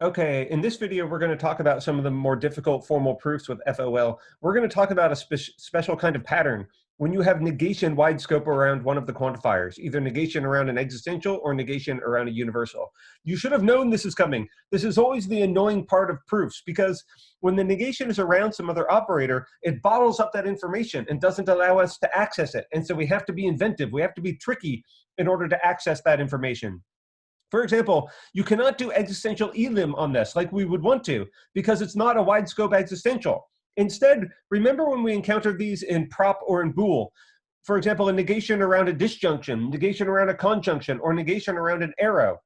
Okay, in this video, we're going to talk about some of the more difficult formal proofs with FOL. We're going to talk about a special kind of pattern when you have negation wide scope around one of the quantifiers, either negation around an existential or negation around a universal. You should have known this is coming. This is always the annoying part of proofs because when the negation is around some other operator, it bottles up that information and doesn't allow us to access it. And so we have to be inventive. We have to be tricky in order to access that information. For example, you cannot do existential elim on this like we would want to because it's not a wide scope existential. Instead, remember when we encountered these in prop or in bool, for example, a negation around a disjunction, negation around a conjunction, or negation around an arrow.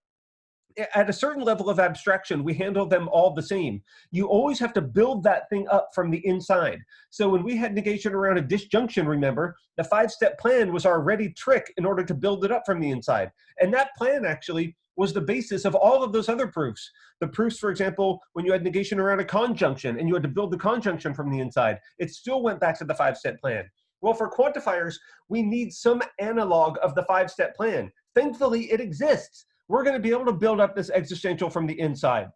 At a certain level of abstraction, we handle them all the same. You always have to build that thing up from the inside. So when we had negation around a disjunction, remember, the 5-step plan was our ready trick in order to build it up from the inside. And that plan actually was the basis of all of those other proofs. The proofs, for example, when you had negation around a conjunction and you had to build the conjunction from the inside, it still went back to the 5-step plan. Well, for quantifiers, we need some analog of the 5-step plan. Thankfully, it exists. We're going to be able to build up this existential from the inside.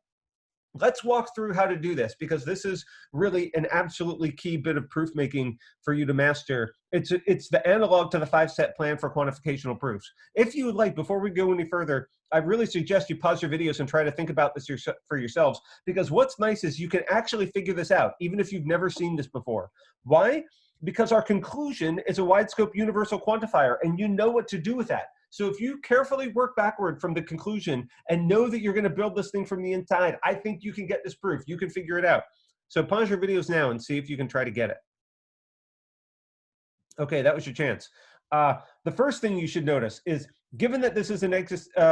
Let's walk through how to do this because this is really an absolutely key bit of proof making for you to master. It's the analog to the 5-step plan for quantificational proofs. If you would like, before we go any further, I really suggest you pause your videos and try to think about this for yourselves, because what's nice is you can actually figure this out, even if you've never seen this before. Why? Because our conclusion is a wide scope universal quantifier, and you know what to do with that. So if you carefully work backward from the conclusion and know that you're going to build this thing from the inside, I think you can get this proof. You can figure it out. So pause your videos now and see if you can try to get it. Okay, that was your chance. The first thing you should notice is, given that this is an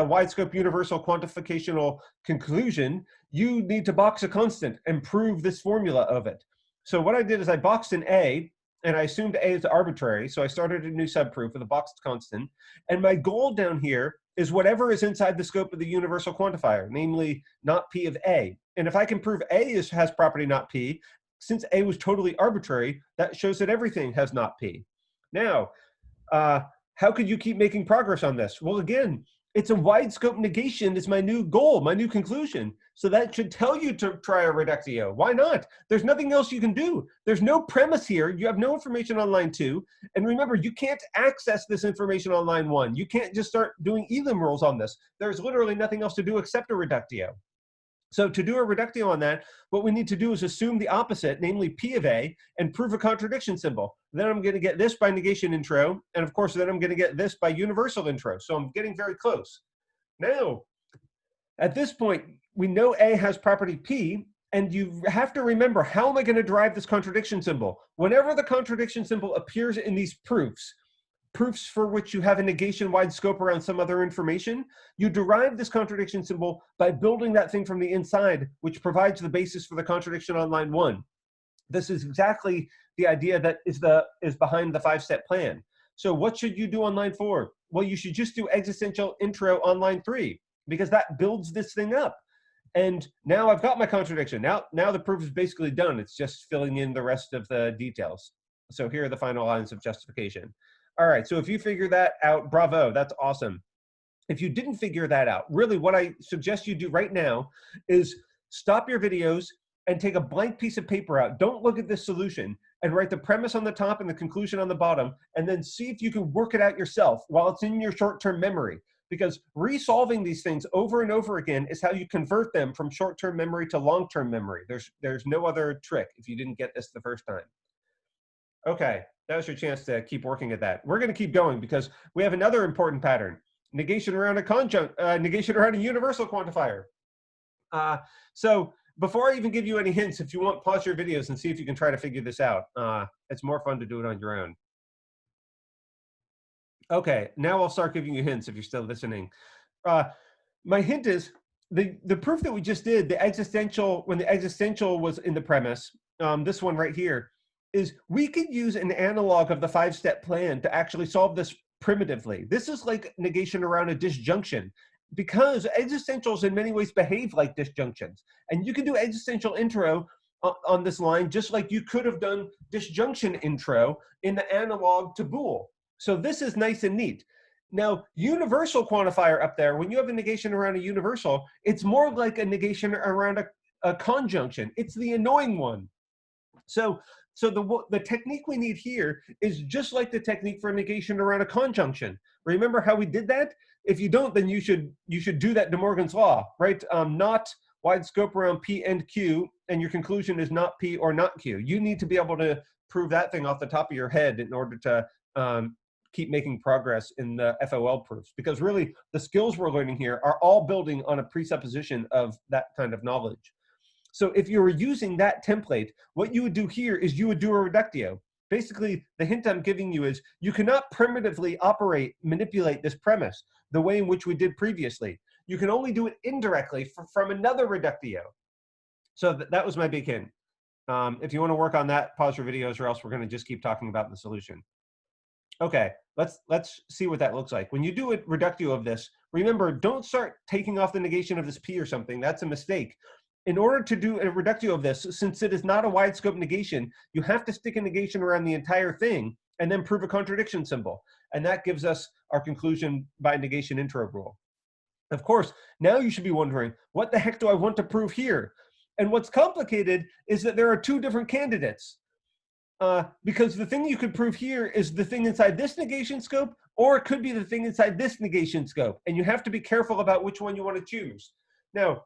wide scope universal quantificational conclusion, you need to box a constant and prove this formula of it. So what I did is I boxed an A, and I assumed A is arbitrary, so I started a new subproof with a boxed constant. And my goal down here is whatever is inside the scope of the universal quantifier, namely not P of A. And if I can prove A has property not P, since A was totally arbitrary, that shows that everything has not P. Now, how could you keep making progress on this? Well, again, it's a wide scope negation is my new goal, my new conclusion. So that should tell you to try a reductio. Why not? There's nothing else you can do. There's no premise here. You have no information on line 2. And remember, you can't access this information on line 1. You can't just start doing elim rules on this. There's literally nothing else to do except a reductio. So to do a reductio on that, what we need to do is assume the opposite, namely P of A, and prove a contradiction symbol. Then I'm going to get this by negation intro, and of course, then I'm going to get this by universal intro. So I'm getting very close. Now, at this point, we know A has property P, and you have to remember, how am I going to derive this contradiction symbol? Whenever the contradiction symbol appears in these proofs for which you have a negation wide scope around some other information, you derive this contradiction symbol by building that thing from the inside, which provides the basis for the contradiction on line 1. This is exactly the idea that is behind the 5-step plan. So what should you do on line 4? Well, you should just do existential intro on line 3, because that builds this thing up. And now I've got my contradiction. Now the proof is basically done. It's just filling in the rest of the details. So here are the final lines of justification. All right, so if you figure that out, bravo, that's awesome. If you didn't figure that out, really what I suggest you do right now is stop your videos and take a blank piece of paper out. Don't look at this solution, and write the premise on the top and the conclusion on the bottom, and then see if you can work it out yourself while it's in your short-term memory. Because resolving these things over and over again is how you convert them from short-term memory to long-term memory. There's no other trick if you didn't get this the first time. Okay, that was your chance to keep working at that. We're going to keep going because we have another important pattern: negation around negation around a universal quantifier. So before I even give you any hints, if you want, pause your videos and see if you can try to figure this out. It's more fun to do it on your own. Okay, now I'll start giving you hints if you're still listening. My hint is the proof that we just did, the existential, when the existential was in the premise, this one right here, is we could use an analog of the 5-step plan to actually solve this primitively. This is like negation around a disjunction, because existentials in many ways behave like disjunctions. And you can do existential intro on this line just like you could have done disjunction intro in the analog to bool. So this is nice and neat. Now, universal quantifier up there, when you have a negation around a universal, it's more like a negation around a conjunction. It's the annoying one. So the technique we need here is just like the technique for negation around a conjunction. Remember how we did that? If you don't, then you should do that De Morgan's law, right? Not wide scope around P and Q, and your conclusion is not P or not Q. You need to be able to prove that thing off the top of your head in order to keep making progress in the FOL proofs, because really the skills we're learning here are all building on a presupposition of that kind of knowledge. So if you were using that template, what you would do here is you would do a reductio. Basically, the hint I'm giving you is you cannot primitively manipulate this premise the way in which we did previously. You can only do it indirectly from another reductio. So that was my big hint. If you want to work on that, pause your videos, or else we're going to just keep talking about the solution. Okay, let's see what that looks like. When you do a reductio of this, remember, don't start taking off the negation of this P or something. That's a mistake. In order to do a reductio of this, since it is not a wide scope negation, you have to stick a negation around the entire thing and then prove a contradiction symbol. And that gives us our conclusion by negation intro rule. Of course, now you should be wondering, what the heck do I want to prove here? And what's complicated is that there are two different candidates. Because the thing you could prove here is the thing inside this negation scope, or it could be the thing inside this negation scope. And you have to be careful about which one you want to choose. Now,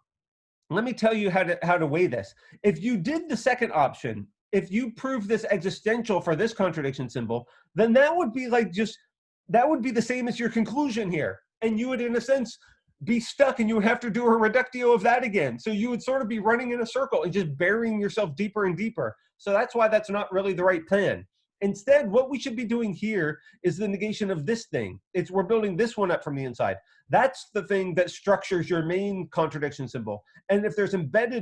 let me tell you how to weigh this. If you did the second option, if you prove this existential for this contradiction symbol, then that would be like that would be the same as your conclusion here. And you would, in a sense, be stuck and you would have to do a reductio of that again. So you would sort of be running in a circle and just burying yourself deeper and deeper. So that's why that's not really the right plan. Instead, what we should be doing here is the negation of this thing. We're building this one up from the inside. That's the thing that structures your main contradiction symbol. And if there's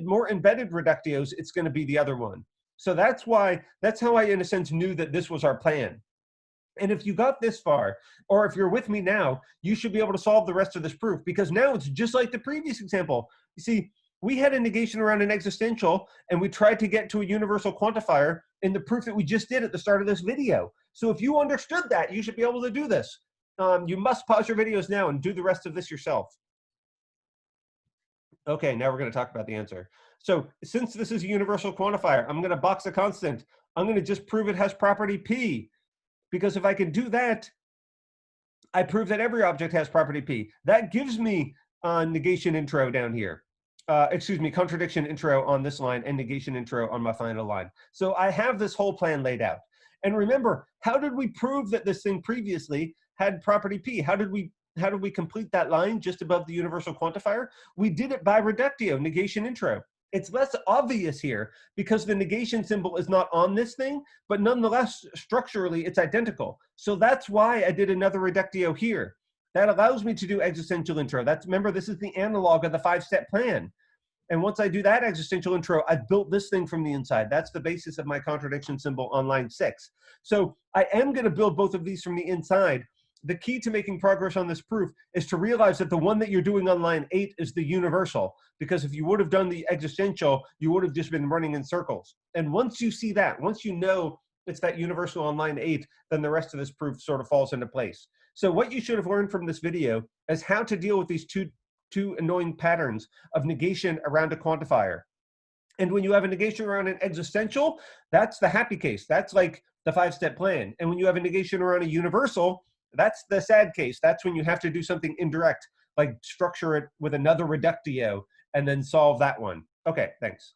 more embedded reductios, it's going to be the other one. So that's how I, in a sense, knew that this was our plan. And if you got this far, or if you're with me now, you should be able to solve the rest of this proof, because now it's just like the previous example. You see, we had a negation around an existential, and we tried to get to a universal quantifier in the proof that we just did at the start of this video. So if you understood that, you should be able to do this. You must pause your videos now and do the rest of this yourself. Okay, now we're going to talk about the answer. So since this is a universal quantifier, I'm going to box a constant. I'm going to just prove it has property P. Because if I can do that, I prove that every object has property P. That gives me negation intro down here. Excuse me, contradiction intro on this line and negation intro on my final line. So I have this whole plan laid out. And remember, how did we prove that this thing previously had property P? How did we complete that line just above the universal quantifier? We did it by reductio, negation intro. It's less obvious here because the negation symbol is not on this thing, but nonetheless, structurally, it's identical. So that's why I did another reductio here. That allows me to do existential intro. Remember, this is the analog of the 5-step plan. And once I do that existential intro, I've built this thing from the inside. That's the basis of my contradiction symbol on line 6. So I am going to build both of these from the inside. The key to making progress on this proof is to realize that the one that you're doing on line 8 is the universal, because if you would have done the existential, you would have just been running in circles. And once you see that, once you know it's that universal on line 8, then the rest of this proof sort of falls into place. So what you should have learned from this video is how to deal with these two annoying patterns of negation around a quantifier. And when you have a negation around an existential, that's the happy case. That's like the 5-step plan. And when you have a negation around a universal, that's the sad case. That's when you have to do something indirect, like structure it with another reductio and then solve that one. Okay, thanks.